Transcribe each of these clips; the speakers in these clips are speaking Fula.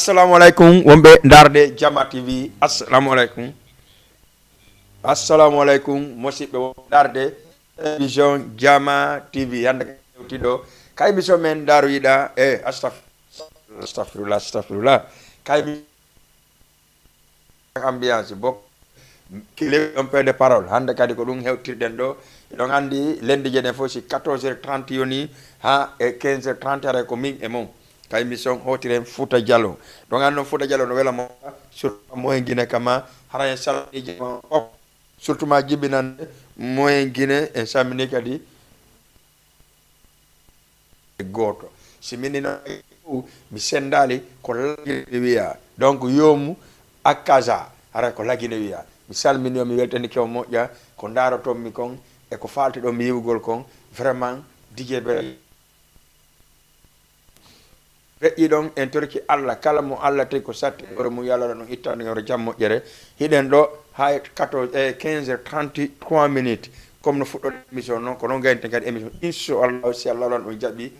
assalamu alaikum wombe darde Jama TV. Assalamu alaikum. Assalamu alaikum mosibe darde television Jama TV hande tido kay biso men daru yida astagfirullah kay ambiance bok kile un peu de parole hande kadi ko dum hewtirden do don andi lendi jene fo si 14h30 yoni ha e 15h30 are ko min e mom kay mission hotiren Fouta Diallo don ando Fouta Diallo no wela mo surtout moyen Guinée kama hara salni jema surtout ma jibinan moyen Guinée e samini kadi goto simini no mi sendali ko wiya donc yomu akaza hara ko lagine wiya mi salmini mi weltani kew moƴƴa ko ndaroto mi kon e ko falti do mi yiwgol kon vraiment dije be don en torki Allah kala mo Allah te ko satti oro mu yalla no ittani oro jam moƴƴere hiden do hay 15h33 minutes comme no fuddo émission non ko non gaynte kadi émission inshallah si Allah on jabi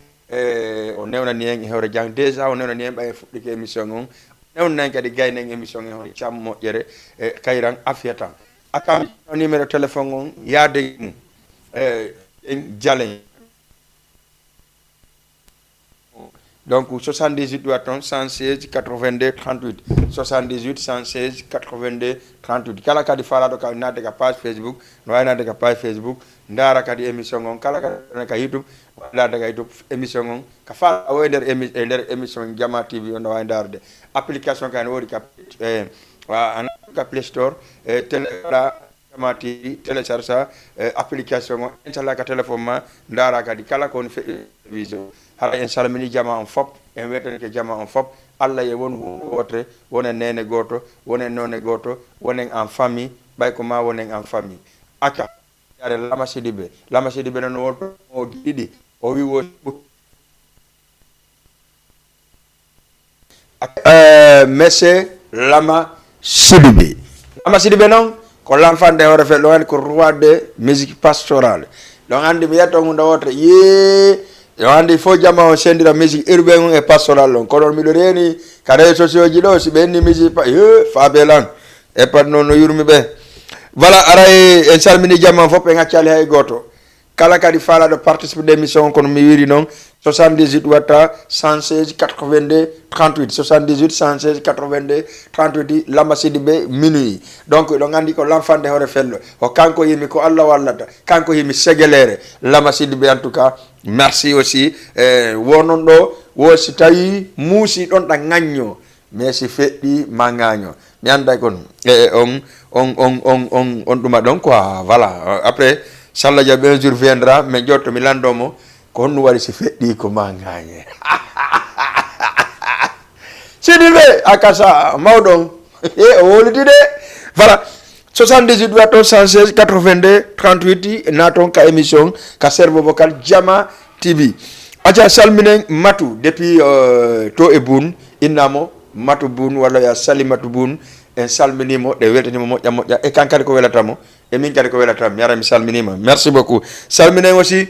o newnani en hewre jang déjà o newnani en bay fuddike émission on newnani kadi gayne émission on jam moƴƴere kayran afiatan akam numéro téléphone on yaade mum en jalen donc 78 116 82 38 78 116 82 38 kala kadi fala do ka nade ka page Facebook no way nade ka page Facebook ndara kadi émission on kala ka YouTube wala daga YouTube émission on ka fala o nder émission Jama TV on way ndarde application kan wori ka ka Play Store Jama TV télécharge application on installa ka téléphone ma ndara kadi kala ko vision hara en salmini Jama on fop en weten ke Jama on fop Allah ye won wotre wonen nene goto wonen none goto wonen en famille bay ko ma wonen en famille aka yare Lama Sidibé non woto o didi o wi wo monsieur Lama Sidibé non ko l'enfant de refait lo ko roi de musique pastorale donc andi mi yetto ngunda wotre ye yo andi fo Jama o sendira musique urbain e pastoral on ko don mi do reni ka réseaux sociaux ji do si benni musique fabelan e pat non no yurmi be voilà aray en salmini Jama fop e ngacciali hay goto kala kadi fala de participer d'émission kono mi wiri non 78 watta 116 82 38 78 116 82 38 Lama Sidibé minuit donc do ngandi ko l'enfant de hore fello o kanko yimi ko Allah wallata kanko yimi segelere Lama Sidibé en tout cas merci aussi wonon do wo si tawi musi don da ngagno mais si feddi mangagno mi anda kon on duma donc quoi voilà après Salla Jabi un jour viendra mais jotto mi landomo ko honno wari si feddi ko mangagne Sidibé akasa mawdon o wolidi de voilà 78 watt 116 82 38 naton ka émission ka servo vocal Jama TV aja salminen matu depuis to e bun innamo matu bun wala ya salimatu bun en salminimo de weltanimo moƴƴa e kankadi ko welatamo e min kadi ko welatam yara mi salminima merci beaucoup salminen aussi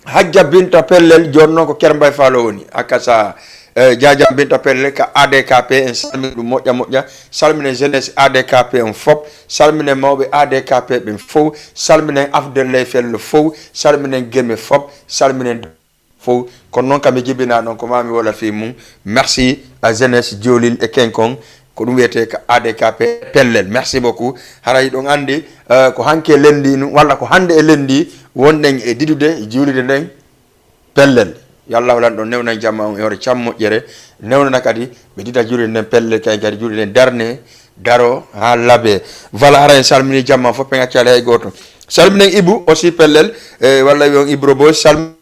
Hajja Binta Pellel jonnon ko Kermbay Falo woni akasa Jajam Binta Pellel ka ADKP en salmini dum moƴƴa salminen jeunesse ADKP en fop salminen mawɓe ADKP ɓen fof salminen Afdellay Fello fof salminen Geme fop salminen fof kono noon kam mi jibina ɗon ko mami wola fi mum merci à jeunesse Diolil e Kenkon ko dum wiyete ka ADKP Pellel merci beaucoup haray ɗon andi ko hanke lendi walla ko hande e lendi wonden e didude juulide nden Pellel yalla wala ɗon newna Jama on e hore cam moƴƴere newnana kadi ɓe dida juulide nden Pellel kay kadi juulide nden darne daro ha laabe voilà hara en salmini Jama fof ɓe gaccali hay goto salminen Ibou aussi Pellel walla wiyon Ibro Bo salmi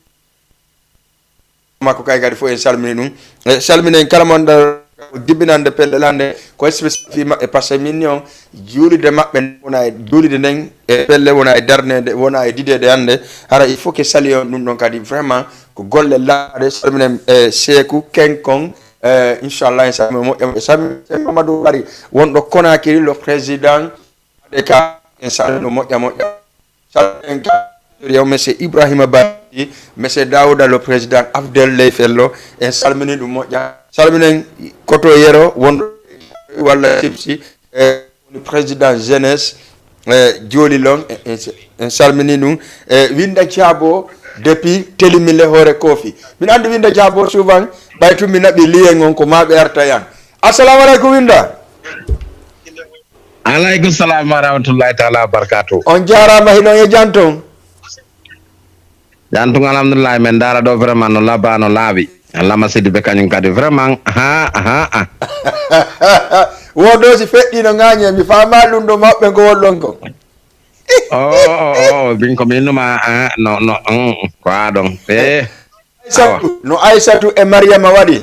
makko kay kadi fof en salmini ɗum salminen kala mon dibbinande Pellel hande ko spécial fi mabɓe par ce que min on juulide mabɓe wona e juulide nden e Pellel wona e darnede wona e didede hande hara il faut que sali on ɗum ɗon kadi vraiment ko golle laade salminen Seekou Kenkon inchallah en salmi moƴƴa salmi Mamadou Bari wonɗo Conakry le président ADK en salmi moƴƴa salminen monsieur Ibrahima Badi monsieur Daouda le président Abdel Leyfello en salmini ɗum moƴƴa salminen koto yero won walla tipsi président jeunesse Joli Long en salmini ɗum Winda Thiabo depuis telimille hoore kofi min andi Winda Thiabo souvent ɓay tumi naɓi liyen on ko maɓe arta yan assalamu aleykum Winda. Alaikum salam wa rahmatullahi ta'ala barakatuh. On jarama hino e janton. Jantung alhamdulillah men dara do vraiment no labano labi. Allah masidi be kanyum kadi vraiment wodo si feddi no nganye mi fama dum do mabbe ko wollon ko. Bin ko minuma no ko adon no Aissatou e Mariama wadi.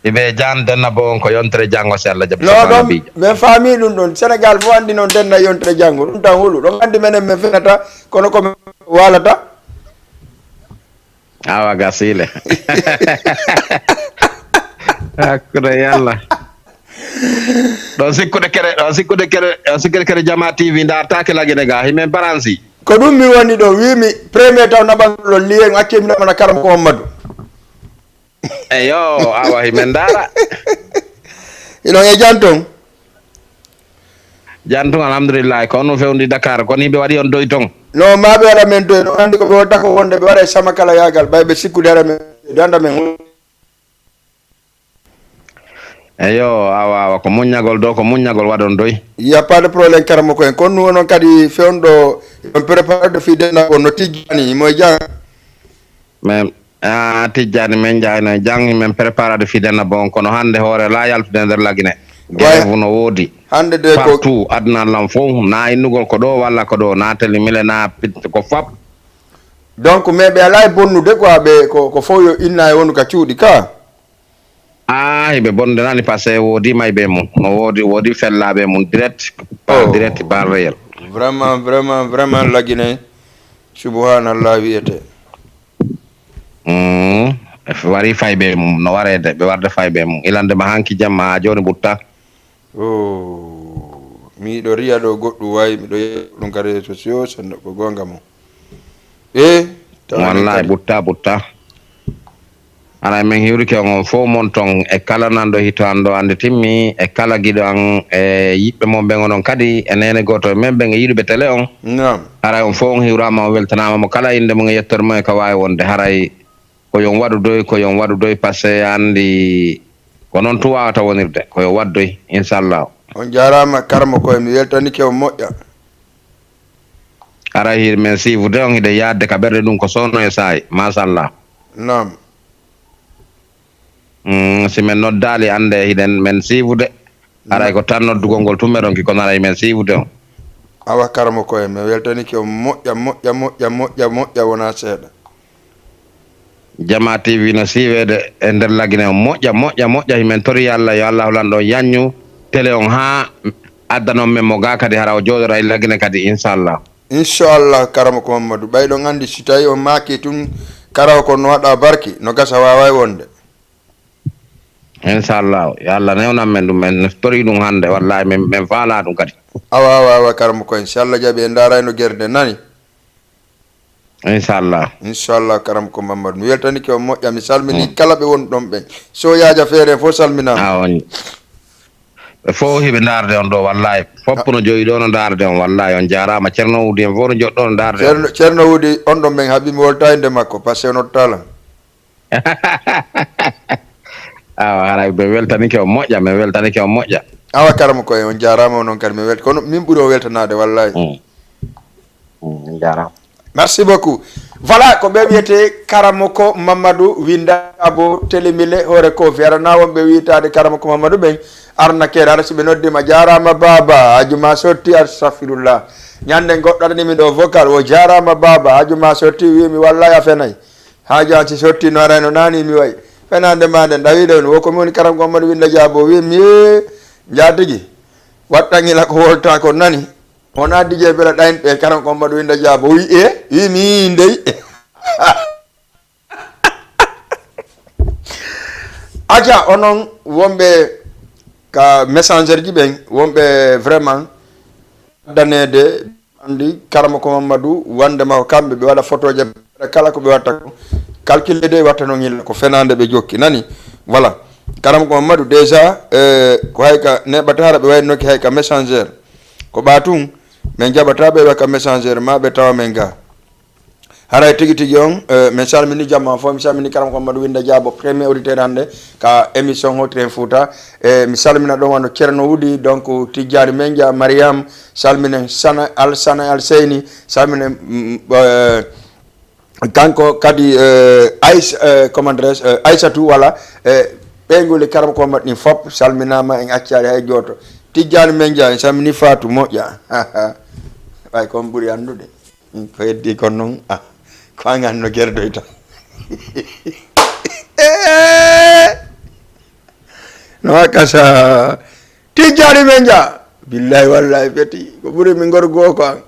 Ibe jan denna bo ko yontere jango se Allah jabi no bi me fami dum don Senegal fo andi non denna yontere jango dum tan hulu do andi menen me fenata kono ko walata awa gasile akura yalla do sikkude kere Jama TV ndar take lagine ga himen baransi ko dum mi woni do wimi premier taw nabanlo liyen akkemi na karam ko Mamadou eyo awa himen dara ino e janton alhamdulillah ko no fewndi Dakar ko ni be wadi on doy ton no mabe wala men doy no andi ko be wadda ko wonde be wara sama kala yagal bay be sikkude ara men danda men eyo awa ko munyagol do ko munyagol wadon doy ya pas de problème karamo ko en kon non kadi fewndo on prépare de fidena ko no tijani moy jang men tijani men jayna jangi men prépare de fidena bon kono hande hore la yaltude nder lagine gefu no wodi hande de ko tout adna lam fo na innugol ko do walla ko do na tele milena pitte ko fab donc me be ala bonnude ko be ko foyo inna e wonu ka ciudi ka be bonde nani passé wodi may be mum no wodi fellabe mum direct par direct par réel vraiment lagine subhanallah wiete wari faybe mum no warede be warde faybe mum ilande ma hanki jamma joni butta mi do riya do goddu way mi do dum kare sociaux sen ko gonga mo wallahi butta ana men hiwri ke on fo mon ton e kala nando hitando ande timmi e kala gido an e yibbe mon be ngonon kadi enene goto men be yidube tele on ara on fo on hiwrama weltanama mo kala inde mo yettor mo ka way wonde haray ko yon wadu doy passé andi ko non tu wawata wonirde ko yo waddoy inshallah on jarama karmo ko mi weltani ke o moƴƴa ara hir men sivude on ide yadde ka berde dum ko sonno e say masallah nam si men noddali ande hiden men sivude ara ko tan noddugol ngol tumeron ki ko nara men sivude on awa karmo ko mi weltani ke o moƴƴa wona seeda Jama TV no siwede e nder lagine moƴƴa himen tori Allah yo Allah lando yanyu tele on ha addanon men mo ga kadi hara o jodora e lagine kadi inshallah karamo ko Mamadou ɓayɗo gandi si tawi on maki tun karaw ko no waɗa barki no gasa wawa wonde inshallah yo Allah newnan men ɗum men tori ɗum hande wallahi men faala ɗum kadi awa karamo ko inchallah jaaɓi e darayno guerde nani inshallah karam ko Mamadou mi weltani ke o moƴƴa mi salmini kala ɓe won ɗon ɓen so yaaja feere fo salminama on fo hiɓe darde on ɗo wallahi foppu no joyi ɗo no darde on wallahi on jarama ceerno Wudi en fo no joɗɗo no darde ceerno Wudi on ɗon ɓen haaɓi mi wolta inde makko par ce que nottala awa haray ɓe weltanike o moƴƴa awa karam koye on jarama noon kadi mi welta kono min ɓuuri o weltanade wallahi jarama merci beaucoup voilà ko ɓe wiyete Karamoko Mamadou Winda abo télémile hoore kofi arana wonɓe wiyitade Karamoko Mamadou ɓen arna kede ara siɓe noddima jarama baba ajuma sotti astahfirullah ñande goɗɗo aɗanimi ɗo vocal o jarama baba ajuma sotti wimi wallahi a fenayi haaju an si sotti no arayno nani mi wayi fenande ma nde dawiɗo ni wokomi woni Karamoko Mamadou Winda Diabo wimi jatigui waɗɗanila ko wolta ko nani wona dije bela ɗayn ɓe Karamoko Mamadou Winda Diabo wi mi ndey aja onon wonɓe ka messenger ji ɓen wonɓe vraiment danede andi karama ko Mamadou wande ma kambe be wala photo je kala ko be watta ko calculer de watta no ngil ko fenande be jokki nani voilà karam ko Mamadou déjà ko hayka ne batara be wayno ki hayka messenger ko batum men jabata be ka messenger ma be taw men ga haray tigi on men salmini jamma fo mi salmini karam ko Mamadou winda jabo premier auditeur hande ka émission ho train fouta mi salmina do wano Cerno Wudi donc tijjani menja Mariam salmine sana al seyni salmine kanko kadi comment dirais Aissatou wala ɓeygol karam ko Mamadou ni fop salminama en accari hay joto tijjani menja en salmini Fatou moƴƴa way kon ɓuuri andude ko heddi kon noon ko anganno gerdoyta no kasa tijjani menja billahi wallahi feti ko ɓuuri mi gorgo ko an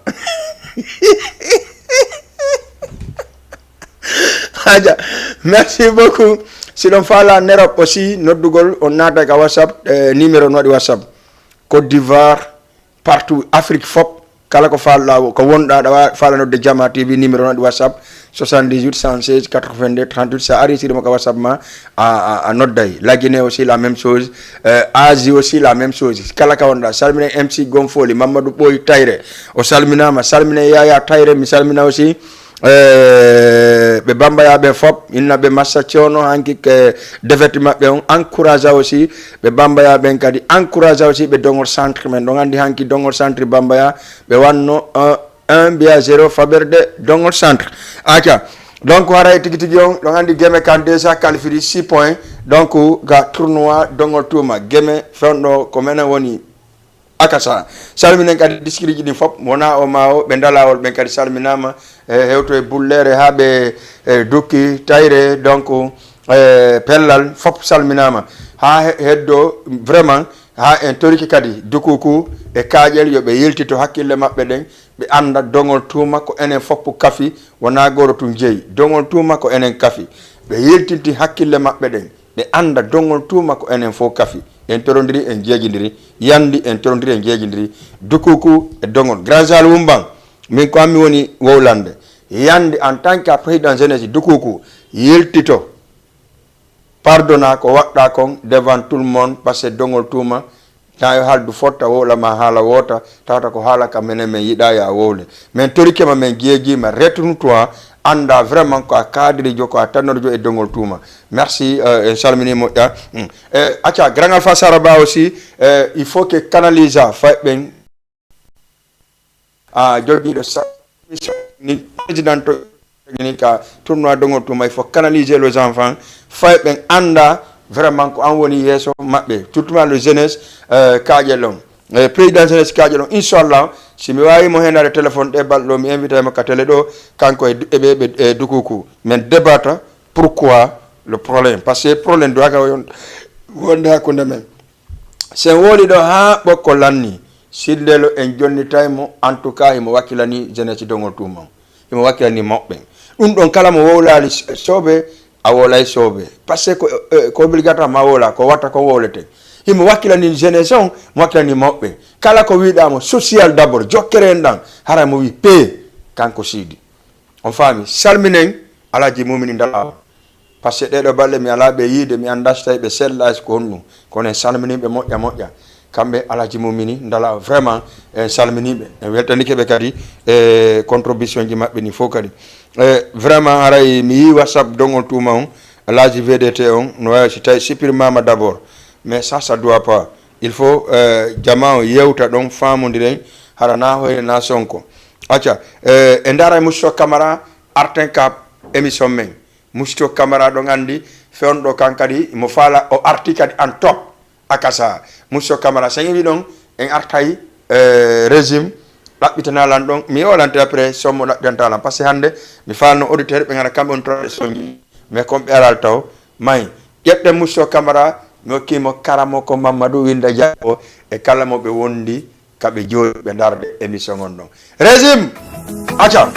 haja merci beaucoup siɗon faala nerop aussi noddugol on naata ka WhatsApp numéro no waɗi WhatsApp Côte d'Ivoire partout Afrique fop kala ko falɗa ko wonɗa ɗa faala nodde Jama TV numéro no waɗi WhatsApp 78 116 82 38 sa ari siɗoma ka WhatsApp ma a nodday la Guinée aussi la même chose Asie aussi la même chose kala ka wonɗa salmine MC Gonfoli Mamadou Ɓoy Tayre o salminama salmine Yaya Tayre mi salmina aussi ɓe bambayaɓe fop inna ɓe massa ceerno hanki ke defete maɓɓe on encourage aussi ɓe bambayaɓen kadi encourage aussi ɓe dongol centre men ɗon andi hanki dongol centre bambaya ɓe wanno 1 mbiya 0 faɓerde dongol centre aca donc haray tigi tigi on ɗon andi gueme kan déjà qualifié 6 points donc ga tournoi dongol tuma gueme fewɗo ko menen woni akasa salminen kadi district ji ɗin fop wona o ma o ɓe dalawol ɓen kadi salminama hewto e bullere ha ɓe dukki tayre donc pellal fop salminama ha heddo vraiment ha en toriki kadi dukuku e kaaƴel yoɓe yeltito hakkille maɓɓe ɗen ɓe anda dongol tuma ko enen foppu kafi wona goro tun jeeyi dongol tuma ko enen kafi ɓe yeltinti hakkille maɓɓe ɗen ɓe anda dongol tuma ko enen fof kafi en torodiri en jeejidiri yandi en torodiri en jeejidiri dukuku e dongol grand sal wumban min ko ammi woni wowlande yandi en tant que président jeunesse dukuku yeltito pardonna ko waɗɗa kon devant tout le monde par ce dongol tuma ta yo haldu fotta wowlama haala wota tawata ko haala ka menen men yiɗa ya wowle min torikema min jeejima retourne toi anda vraiment ko a cadre jo ko a tannorjo e dongol tuma merci en salmini moƴƴa acca grand alpha saraba aussi il faut que canalisa fay ɓen jogiɗo ni président to ni ka tournoi dongol tuma il faut canaliser les enfants fay ɓen anda vraiment ko an woni yeeso maɓɓe surtout le jeunesse kaaƴel on président jeunesse kaaƴel on inchallah si mi wawimo henade téléphone ɗe balɗo mi invité mo ka télé ɗo kanko e dukuku men débatta pourquoi le problème parce que problème do haka wonde hakkude men sen woli ɗo ha ɓokko lanni sildelo en jonnitaymo en tout cas imo wakkilani jeunesse dongol tuma imo wakkilani moɓɓe ɗum ɗon kala mo wowlali sooɓe a wolay sooɓe par ce que ko obligatoire ma wola ko watta ko wowlete himo wakkilani jeunesse on mo wakkilani moɓɓe kala ko wiɗamo social d' abord jokkere en ɗan hara mo wi pe kanko siidi on faami salminen alaji mumini dalawa par ce que ɗeɗo balɗe mi ala ɓe yiide mi anda so tawi ɓe sellasi ko honɗum kono en salminiɓe moƴƴa moƴƴa kamɓe alaji mumini dalawa vraiment en salminiɓe en weltanikeɓe kadi e contribution ji maɓɓe ni fof kadi vraiment haray mi yi whatsapp dongol tuma on alaji VDT on no wawi so tawi supprimama d' abord mais ça doit pas il faut jama o yewta ɗon famodiren hara na hoyne na sonko acca e dara Mousto Camara arten ka émission men Mousto Camara ɗon andi fewnɗo kan kadi mo faala o arti kadi en top akasa Mousto Camara sen wi ɗon en artay régime ɗaɓɓitanalan ɗon mi yewlante après sommo ɗaɓɓitantalan par ce que hande mi falno auditeur ɓe gara kamɓe on toɗe soñi mais comme ɓe alal taw mayi ƴeɓɗen Mousto Camara mi hokkimo karamo ko Mamadou Winda Diabo e kala mo ɓe wondi kaɓe jooɗi ɓe darde émission on ɗon régime acca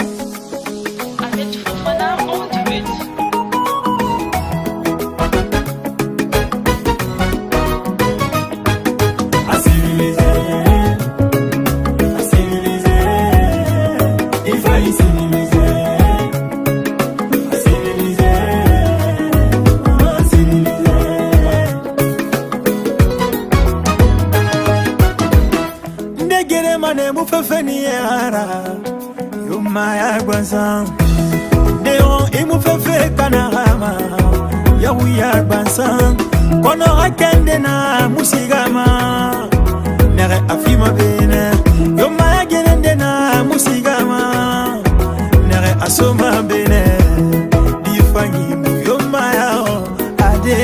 gene mane mu fefeni ara yuma ya gbansan de on imu fefe kanahama ya uya gbansan kono akende na musigama nere afima bene yuma ya gene na musigama nere asoma bene difanyi yuma ya ade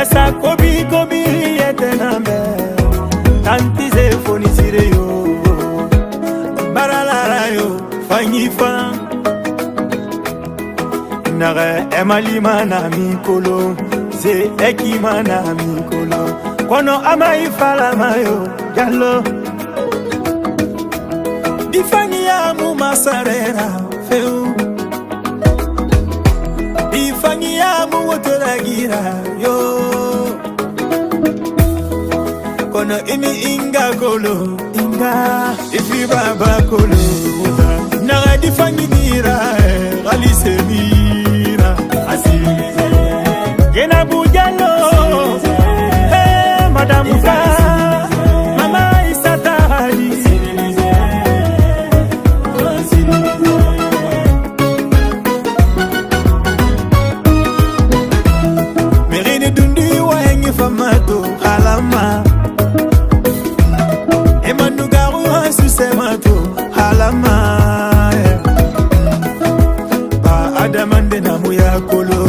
esa kobi yetenambe tanti ze foni sire yo barala yo fanyifa nare emalima na mikolo ze ekima na mikolo kono amai fala mayo gallo difanya mu masarera feu difanya mu wotolagira yo kono imi inga kolo inga ifi baba kolo nare difanyira galise mira asilize yena bujalo madame ka mama isatari merine dundi wa engi famato halama emanu garu hasu semato halama ba adamande na muya kolo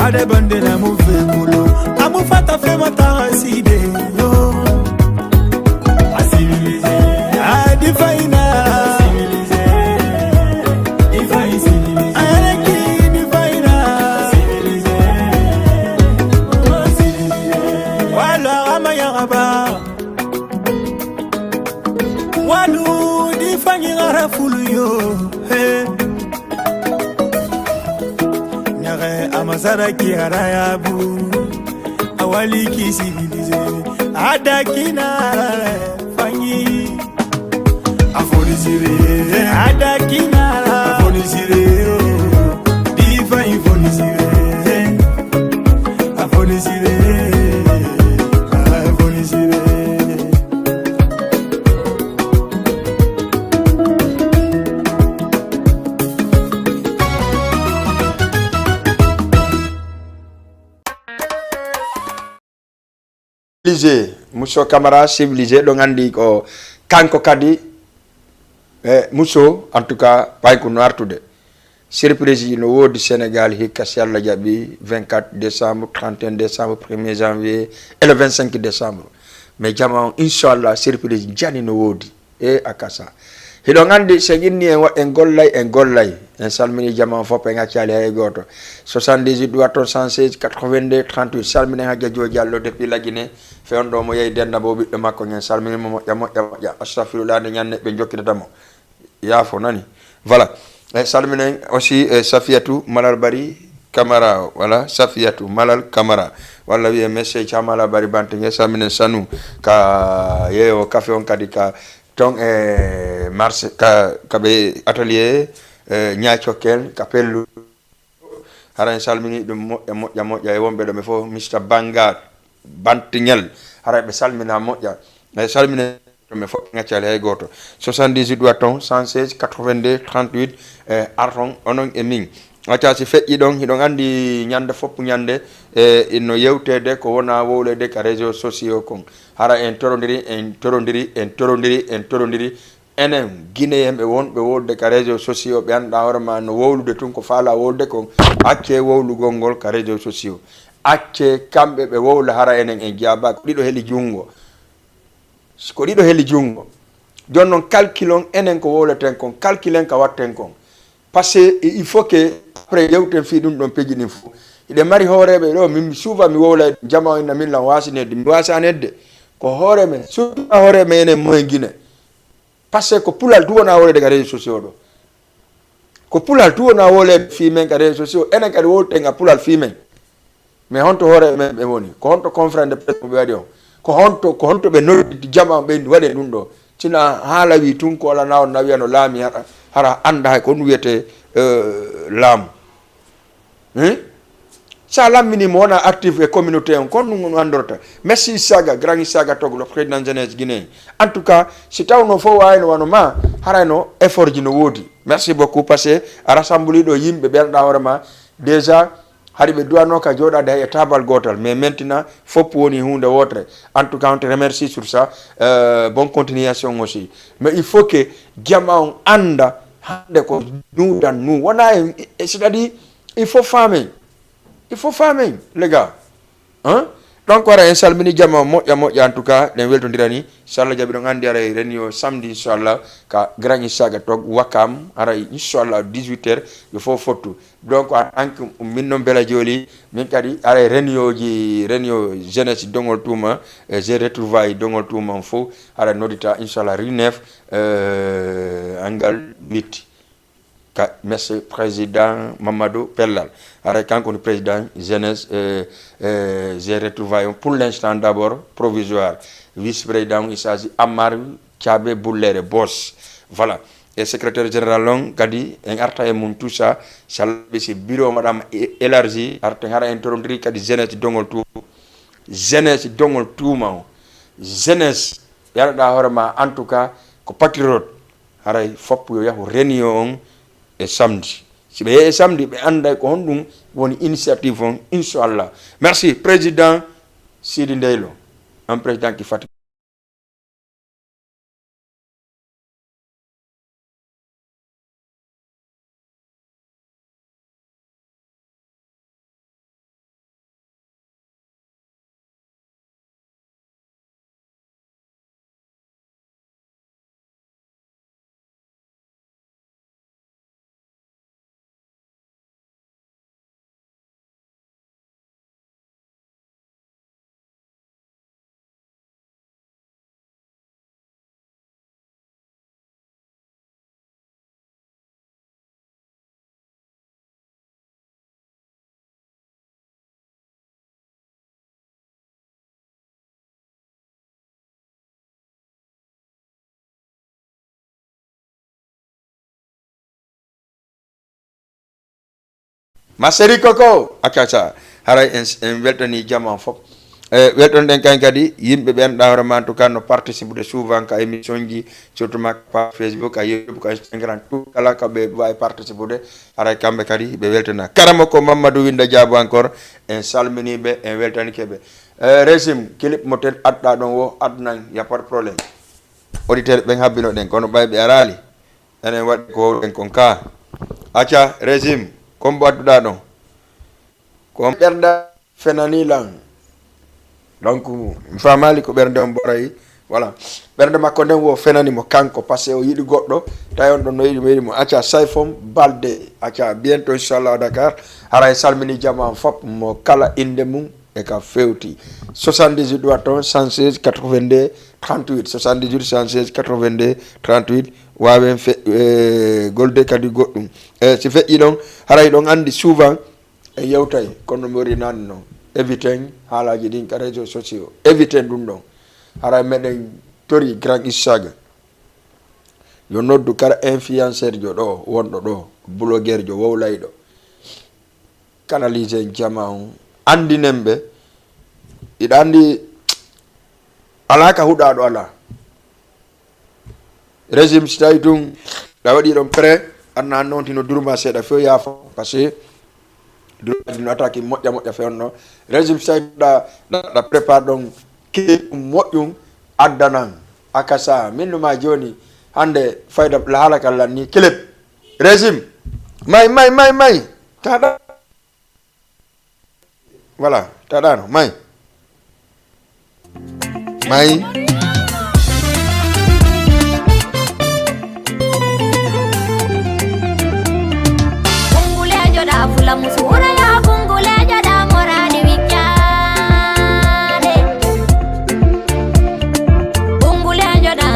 adabande na muve kolo amu fata fe mata aside yo asilize adifaina asilize difaisi areki difaina asilize wala amaya aba walu difanyi rafulu yo he nare amazara ki arayabu awali ki civilize adakina fanyi afonisire adakina afonisire difa infonisire afonisire afonisire civilisé muso camara civilisé do ngandi ko kanko kadi muso en tout cas pay ko nartude surprise no wodi Sénégal hikka si Allah jabi 24 décembre 31 décembre 1er janvier et le 25 décembre mais jama inshallah surprise jani no wodi e akasa hido ngandi se ginni en gollay en salmini jama fop en acciali hay goto 78 waton 116 82 38 salmini ha jajo jallo depuis la Guinée fe on do mo yey denda bo biddo makko ngen salmini mo ya astaghfirullah ne nyanne be jokkita mo ya fo nani voilà salmini aussi Safiatou Malal Bari Camara voilà Safiatou Malal Camara walla wi message chamala bari bante nge salmini sanu ka yeyo café on kadika ton mars ka be atelier nyaachokel kapellu haran salmini dum moƴƴa wonbe do me fo Mr Banga Bantignal hara be salmina moƴƴa salmina do me fo ngaccal hay goto 78 waton 116 82 38 arton onon e min acca si feƴƴi ɗon hiɗon andi ñande fopp ñande no yewtede ko wona wowlede ka réseaux sociaux kon hara en torodiri enen guinéyemɓe wonɓe wowlude ka réseaux sociaux ɓe annduɗa hoorema no wowlude tun ko faala wowlude kon acce wowlugol ngol ka réseaux sociaux acce kamɓe ɓe wowla hara enen en jiyaba ko ɗiɗo heeli jungo joni noon calculon enen ko wowleten kon calculen ka watten kon par ce que il faut que après yewten fi ɗum ɗon peji ɗin fo iɗe mari hooreɓe ɗo min souvent mi wowla jama ina min lan wasinede mi wasanedde ko hoore men surtout hoore men enen moyen guine par ce que ko pulal tu wona wolede ka réseaux sociaux ɗo ko pulal tu wona wolede fi men ka réseaux sociaux enen kadi wowten a pulal fi men mais honto hoore men ɓe woni ko honto confrère de presse ɓe waɗi on ko honto ɓe noddi jama ɓe waɗe ɗum ɗo tina haala wi tun ko ala nawon nawiya no laami hara anda hay ko ɗum wiyete laamu sa lamminima wona active e communauté on kon ɗum andorta merci Isaga grand Isaga Tog le président jeunesse guinéen en tout cas si tawno fof wawino wano ma harayno effort ji no woodi merci beaucoup par ce que a rassemble ɗo yimɓe ɓerɗa hoorema déjà hari ɓe duwano ka joɗade hay e tabal gotal mais maintenant fopp woni hunde wotere en tout cas on te remercie sur ça bonne continuation aussi mais il faut que jama on anda hande ko nuudan nu wona c'est-à-dire il faut famille les gars hein donc wara en salmini jama moƴƴa en tout cas ɗen weltodirani inchallah jaaɓi ɗon andi aray renio samedi inchallah ka grand Isaga Tog Wakam aray inchallah 18h yo fof fottu donc en tant que min noon beela jooli min kadi aray renio jeunesse dongol tuma j'ai retrouvaille dongol tuma on fof aray noddita inchallah rinef angal 8 ka merci président Mamadou Pellal aray kanko ni président jeunesse j'ai retrouvaille pour l'instant d'abord provisoire vice-président il s'agit Amar Thiabé Boulere boss voilà et secrétaire général long kadi en arta e mum tout ça salbe si bureau madame élargi arta hara interrompi kadi jeunesse dongol tuma jeunesse yarda horema en tout cas ko patriote haray fop yo yahu réunion on e samedi si ɓe e samedi ɓe anda ko honɗum woni initiative on inchallah merci président Sidi Ndeylo un président qui fati Maseri Koko akacha haray en weltani jama fop welton den kan kadi yimbe ben da vraiment en tout cas no participer souvent ka émission ji surtout mak pa Facebook ay YouTube ka Instagram tout kala ka be way participer haray kambe kadi be weltana karama ko Mamadou Winda Diabo encore en salmini be en weltani kebe régime clip motel adda don wo adnan y a pas de problème auditeur ben habbino den kono bay be arali enen wadi ko en konka acha régime kombo adduɗa ɗon ko ɓerda fenani lan donc mi famali ko ɓernde on ɓorayi voilà ɓernde makko nden wo fenanimo kanko par ce que o yiɗi goɗɗo tawi on ɗon no yiɗi mo acca sayfom balde acca bientôt inchallah Dakar haray salmini jama fop mo kala inde mum e ka fewti 78 ɗowaton 116 82 38 78 116 82 38 wawen golde kadi goɗɗum si feƴƴi ɗon haray ɗon andi souvent e yewtay kono mi wari nani noon éviten haalaji ɗin ka réseaux sociaux éviten ɗum ɗon haray meɗen tori grand Isaga yo noddu kala influenceur jo ɗo wonɗo ɗo blogueur jo wowlayɗo canalise jama on andinen ɓe iɗa andi ala ka huɗaɗo ala régime si tawi tun ɗa waɗi ɗon pré anna han noon tino durma seeɗa few yaafo par ce que durmaji no attaque moƴƴa fewno régime si tawi ɗa prépare ɗon ke moƴƴum addanan akasa min numa joni hande fayda la haala kallan ni keleb régime may taɗa voilà taɗano may fula musura ya bungule jada morani wikade bungule jada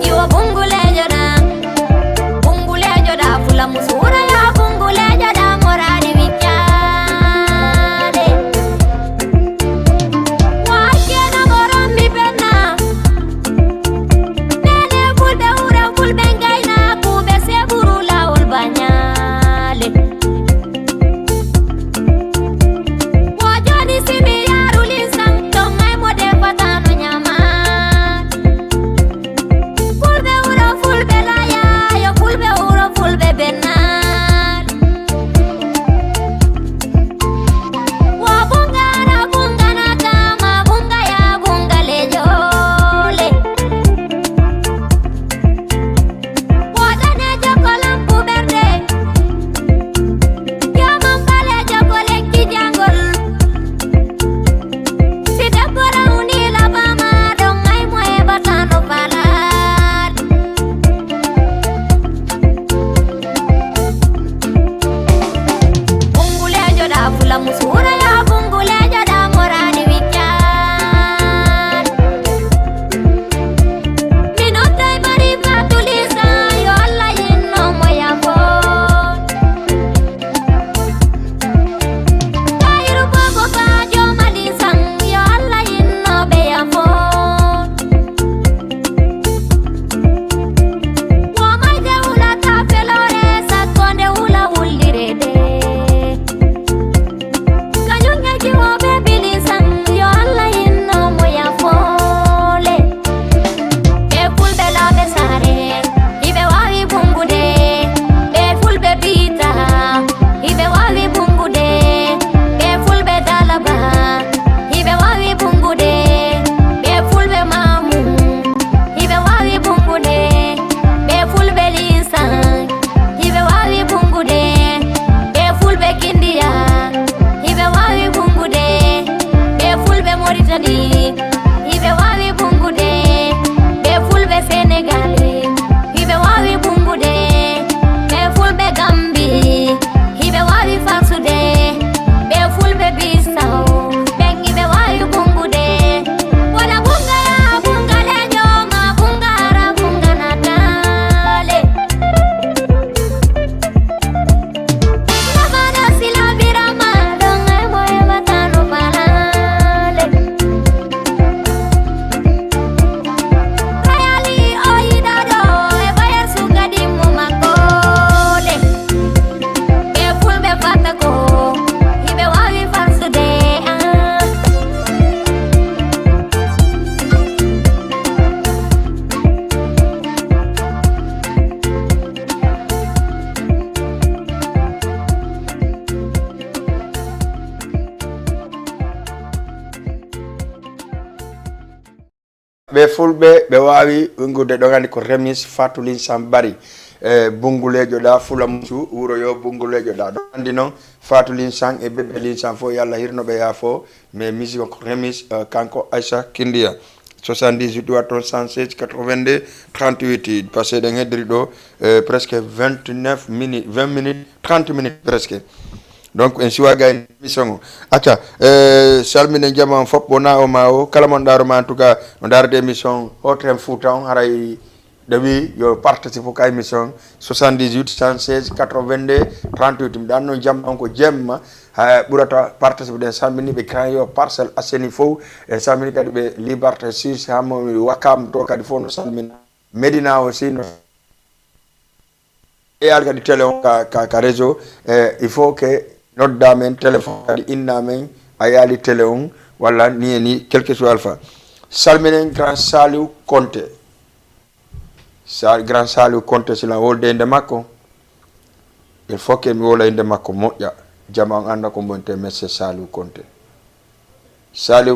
iwa bungule jada fula musura ya bungule jada morani wikade wakena moro be fulbe be wawi ngude do gandi ko remis fatulin sambari bungulejo da fulamusu wuro yo bungulejo da do andi non fatulin sang e bebe lin sang fo yalla hirno be ya fo mais musique ko remis kanko Aisha Kindia 78 316 82 38 passé de ngedri do presque 29 minutes 20 minutes 30 minutes presque donc en siwa gay mission acca salmine jama fop bona o mawo kala mon daro ma en tout cas on darde émission autre fouton haray dewi yo participe ka émission 78 116 82 38 dan no jam on ko jemma ha burata participe den salmini be kan yo parcelle aseni fo e salmini kadi be liberté 6 ha mo wakam to kadi fo no salmina medina aussi no e alga di télé ka réseau il faut que nodda men téléphone kadi inna men ayali télé on wala ni quelque soit alpha salminen grand Saliou Konté grand Saliou Konté sila wolde inde makko il faut que mi wola inde makko moƴƴa jama anda ko bonte monsieur Saliou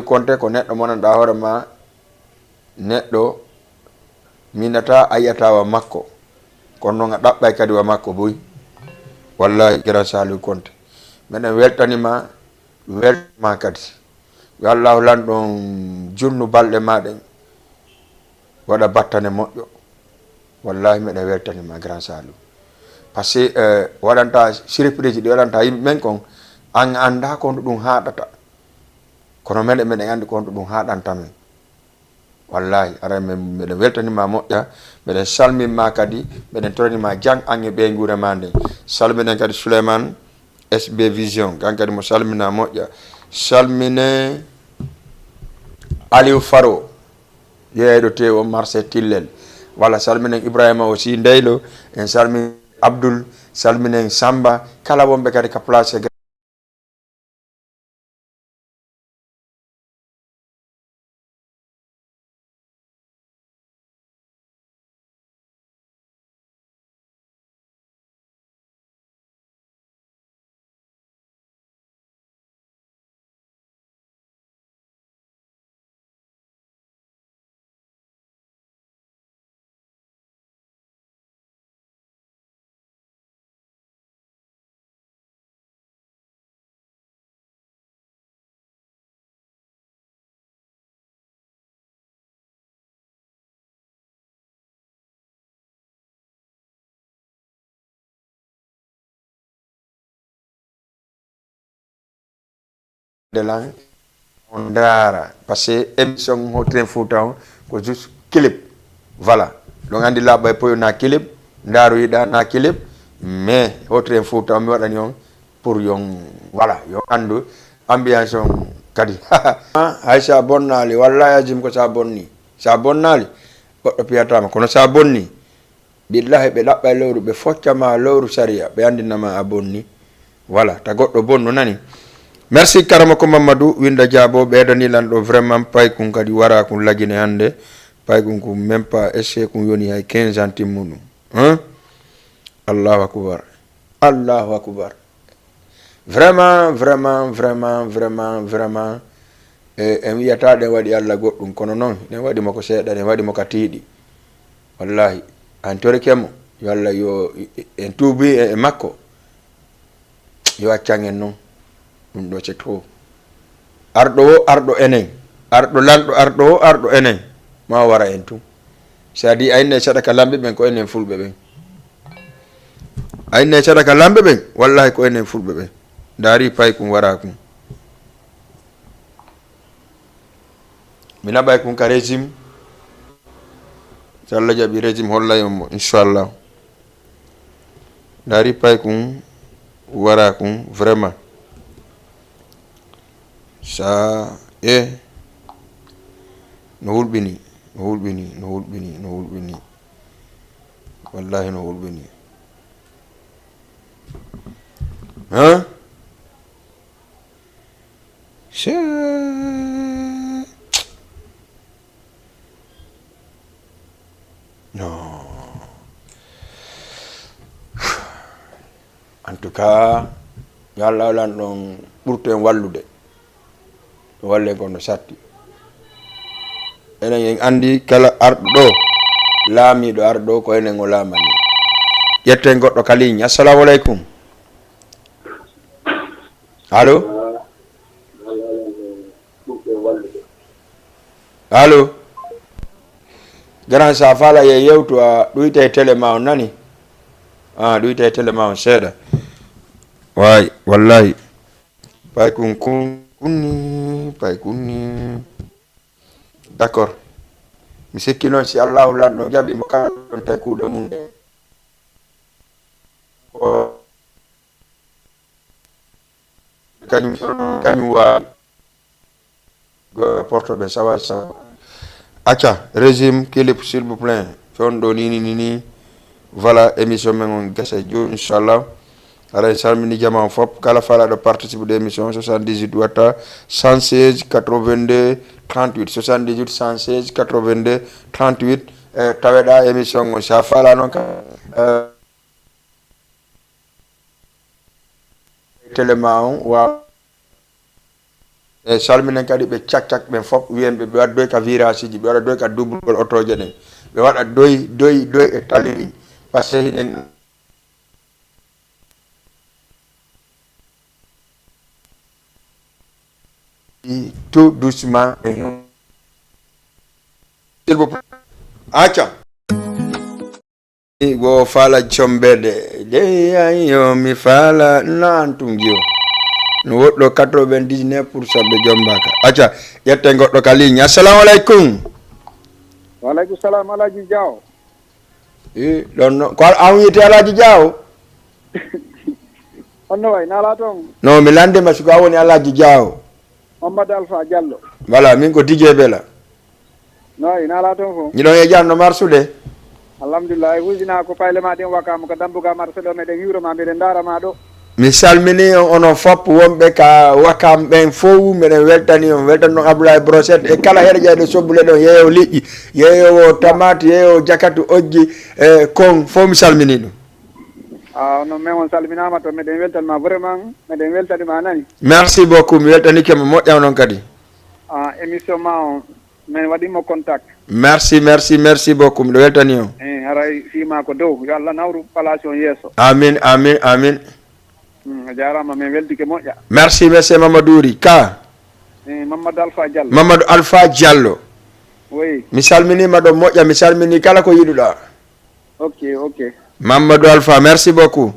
Konté ko neɗɗo monanɗa hoore ma neɗɗo minata ayata wa makko kono nga ɗaɓɓay kadi wa makko boy wallahi grand Saliou Konté menen weltanima kadi yo Allah lan ɗon junnu balɗe maɗen waɗa battane moƴƴo wallahi meɗen weltanima grand Saliou par ce que waɗanta surprise ɗi waɗanta yimɓe men kon an anda ko ɗum haɗata kono meɗen andi ko ɗum haɗanta men wallahi ara meɗen weltanima moƴƴa meɗen salminma kadi meɗen toranima jang ange ɓe guure ma nden salminen kadi Souleymane SB Vision kan kadi mo salmina moƴƴa salmine Aliou Faro yeeɗo te o marché Tillel walla salminen Ibrahima aussi ndeylo en salmin Abdoul salminen Samba kala wonɓe kadi ka place de lan on dara parce que émission hotre fouta ko juste clip voilà donc andi la bay poyo na clip ndaru yida na clip mais hotre fouta mi wadani on pour yon voilà yo andu ambiance on kadi Aisha bonnali wallahi ajim ko sa bonnali goddo piyatama kono sa bonni billahi be labba lewru be foccama lewru sharia be andinama abonni voilà ta goddo bonno nani. Merci karama ko Mamadou winda jabo bedani lando vraiment pay kun kadi wara kun lagine hande pay kun ko même pas essayer kun yoni hay 15 centimes munu hein Allahu akbar vraiment en wiyata de wadi Allah goddum kono non ne wadi mako seeda ne wadi mako tiidi wallahi an tore kemo yo Allah yo en tubi e makko yo accangen non ɗum ɗo cetto arɗo enen arɗo lanɗo arɗo enen ma wara en tum sadi ayne sadaka lambe ɓen ko enen fulɓe ɓen ayne sadaka lambe ɓen wallahi ko enen fulɓe ɓen dari pay kum wara kum mi naɓay kum ka régime so Allah jaɓi régime hollay mo inchallah dari pay kum wara kum vraiment sa no hulɓini wallahi no hulɓini hein non en tout cas yo Allah lan ɗon ɓurto en wallude walle kono satti enen en andi kala arɗo laamiɗo arɗo ko enen o laamani. Ƴetten goɗɗo ka ligne. Assalamu aleykum. Allo allo grand sa fala ye yewtu a ɗuyte télé ma on nani ɗuyte télé ma on seeɗa way wallahi pay kunni d'accord mi sikki noon si allahu lanɗo jaɓi mo kala ɗon tawi kuuɗo mum kañum waawi portoɓe sawa acca régime clip s'il vous plaît fen ɗo ni voilà émission men on gasa joni inchallah aɗa salmini jama on fop kala falaɗo participe de émission 78 watta 116 82 38 78 116 82 38 taweɗa émission on sa fala noon ka téléma on wa salminen kadi ɓe cak ɓen fof wiyenɓe ɓe waɗa doy ka virage ji ɓe waɗa doy ka double autoje ɗen ɓe waɗa doy e tali par ce que hiɗen tout doucement s'il vous plaît acca go fala combede de ayo mi fala nan tum jio no woɗɗo 99% ɓe jombaka acca ƴetten goɗɗo ka ligne. Assalamu aleykum. Waleykum salam Alaji Diaw. ɗon ko an wiyete Alaji Diaw onno way nala toon non mi landema siko a woni Alaji Diaw. Mamadou Alpha Diallo. Voilà min ko DJ Bella. noy nala toon fof ñiɗon e janno marsude alhamdulillah wujina ko payle ma ɗen wakama ko dambuga marché ɗo meɗen hiwroma mbiɗen darama ɗo. mi salmini onon fop wonɓe ka wakam ɓen fof miɗen weltani on weltani ɗon Abdoulaye Brochette e kala herƴede sobbule ɗon yeeyo liƴƴi yeeyowo tomate yeeyowo jakatu ojji e kon fof mi salmini ɗum. non min on salminama to meɗen weltanima vraiment meɗen weltanima nani. Merci beaucoup mi weltanike mo moƴƴam noon kadi. émission ma on min waɗimo contact. Merci beaucoup miɗo weltani on. haray fima ko dow yo Allah nawru place on yeeso. Amin a jarama min weldike moƴƴa. Merci monsieur Mamadouri ka. Mamadou Alpha Diallo. Oui. Mi salminima ɗo moƴƴa mi salmini kala ko yiɗuɗa. ok Mamadou Alpha merci beaucoup.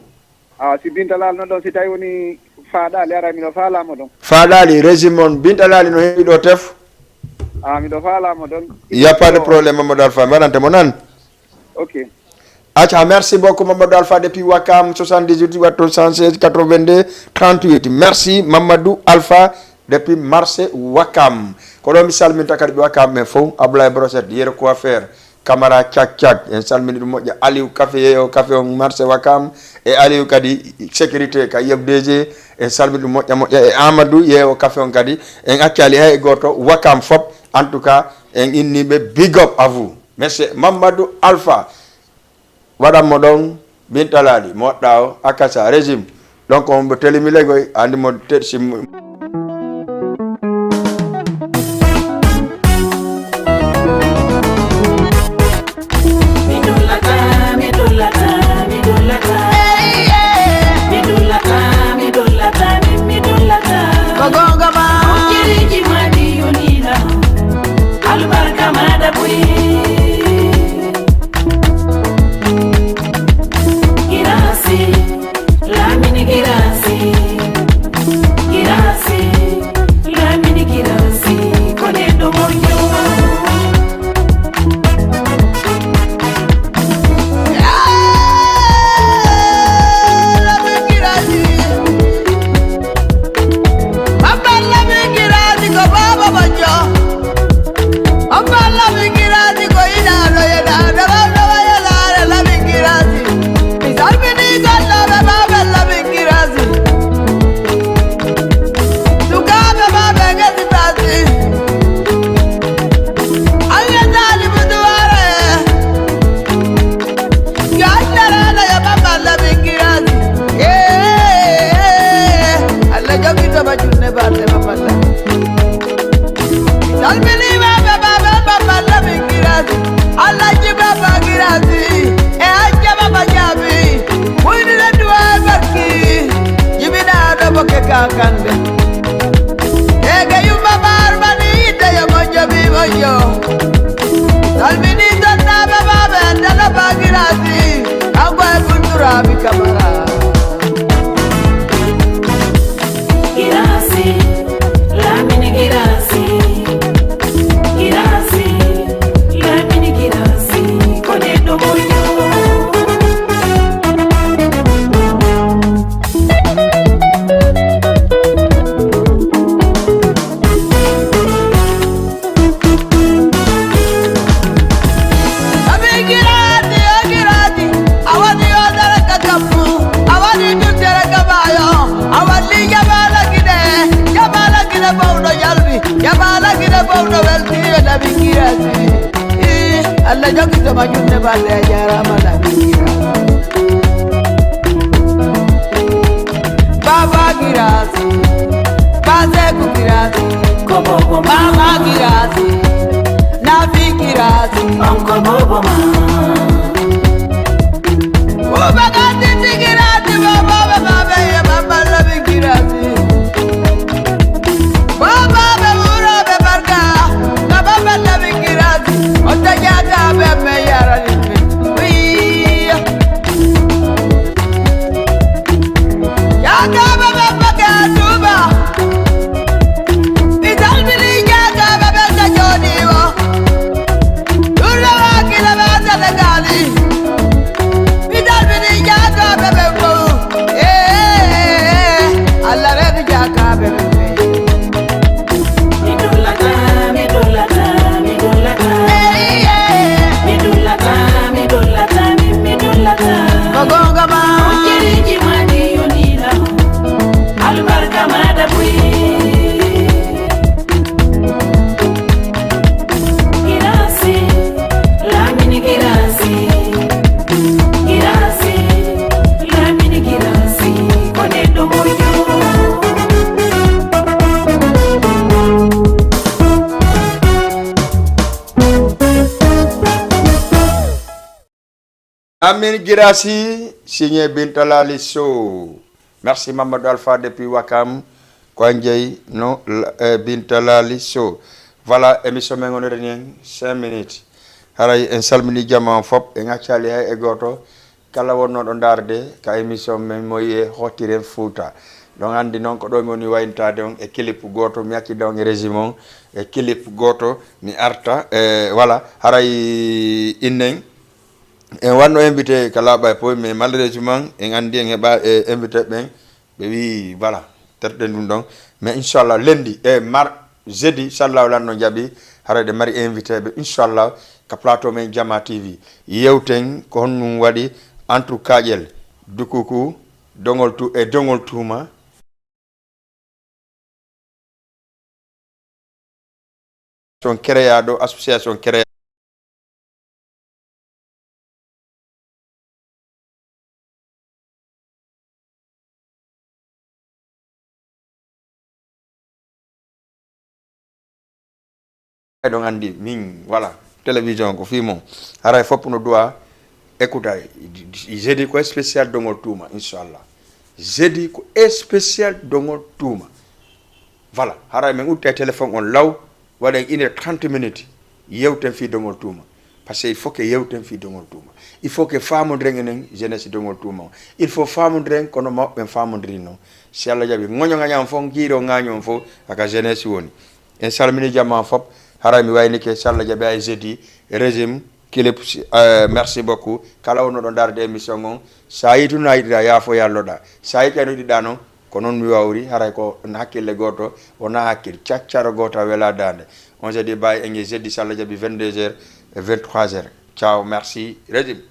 si bintalal noon ɗon si tawi woni faaɗali ara miɗo faalamo ɗon. Faaɗali régime on bintalali no heewi ɗo tef. miɗo faalamo ɗon. Il y a pas de problème Mamadou Alpha mbaɗantemo nan. ok acca merci beaucoup Mamadou Alpha depuis Wakam 78 watto 116 82 38 merci Mamadou Alpha depuis marché Wakam ko ɗo mi salminta kadi ɓe Wakam ɓe fof Abdoulaye Brochette yero coiffeur Camara cak en salmini ɗum moƴƴa Aliou café yeeyo café on marché Wakam e Aliou kadi sécurité ka YFDG en salmini ɗum moƴƴa e Amadou yeeyo café on kadi en accali hay goto Wakam fop en tout cas en inniɓe big up à vous monsieur Mamadou Alpha waɗanmo ɗon bintalali moɗɗa o akasa régime donc on mbo telimi legoy andimo teɗsi Baba Bajo, Baba Love, Giradi, go in. Gabi Kamara. Girassi, Lamine Girassi, Girassi, Lamine Girassi, Konedo Moyo. Allah jogi to majunne bale ajara mala bikira Baba girasi Baze kukirasi Kobobo Mama girasi Nafi girasi Onko bobo ma Ubagati tigirasi Baba baba ye mama la bikirasi Baba bebura bebarka Baba la bikirasi Otajaga bebe yara lipe Yaga bebe baka tuba Italbili yaga bebe sajoni wo Dura wakila bata legali Italbili yaga bebe wo Allah rebi yaga bebe Midulata, midulata, midulata Midulata, midulata, midulata Kogonga ma Ojiriji mani yonila Albarka madabwi Girassi, Lamine Girassi Girassi, Lamine Girassi Konedo Moyo Amin Girassi, signé Bintalali Sow. Merci Mamadou Alpha depuis Wakam. Kwanjay, non, Bintalali Sow. Voilà, émission mengono renien 5 minutes. Haray en salmini jama fop e ngacali hay e goto kala wonno do darde ka émission men moye hotire Fouta. Donc andi non ko do ngoni wayntade on e clip goto mi akki donc régime e clip goto mi arta voilà haray innen en wanno invité kala bay po mais malheureusement en andi en heba invité ben be wi voilà terden dum donc mais inchallah lundi e jeudi sallahu lanno jabi harade mari invité be inchallah ka plateau men Jama TV yewten ko honnum wadi entre kaajel dukuku dongol tu e dongol tuma son créado association créa donc andi min voilà télévision ko fimo haray fop no doit écouter jeudi ko spécial dongol tuma inchallah jeudi ko spécial dongol tuma voilà haray men utte téléphone on law wala 1h30 minutes yewten fi dongol tuma parce que il faut que yewten fi dongol tuma il faut que famondren enen jeunesse dongol tuma il faut famondren kono mabbe famondri non si Allah jabi ngoño nganyam fo ngiro ngaño fo aka jeunesse woni en salmini jama fop haray mi wayni ke salla jabe ay jeudi régime clip merci beaucoup kala wono do darde émission on sa yitu naydira ya fo yalloda sa yitano dida non ko non mi wawri haray ko hakkille goto wona hakkil ciacciaro goto wela dande on se dit bay en jeudi salla jabe 22h et 23h ciao merci régime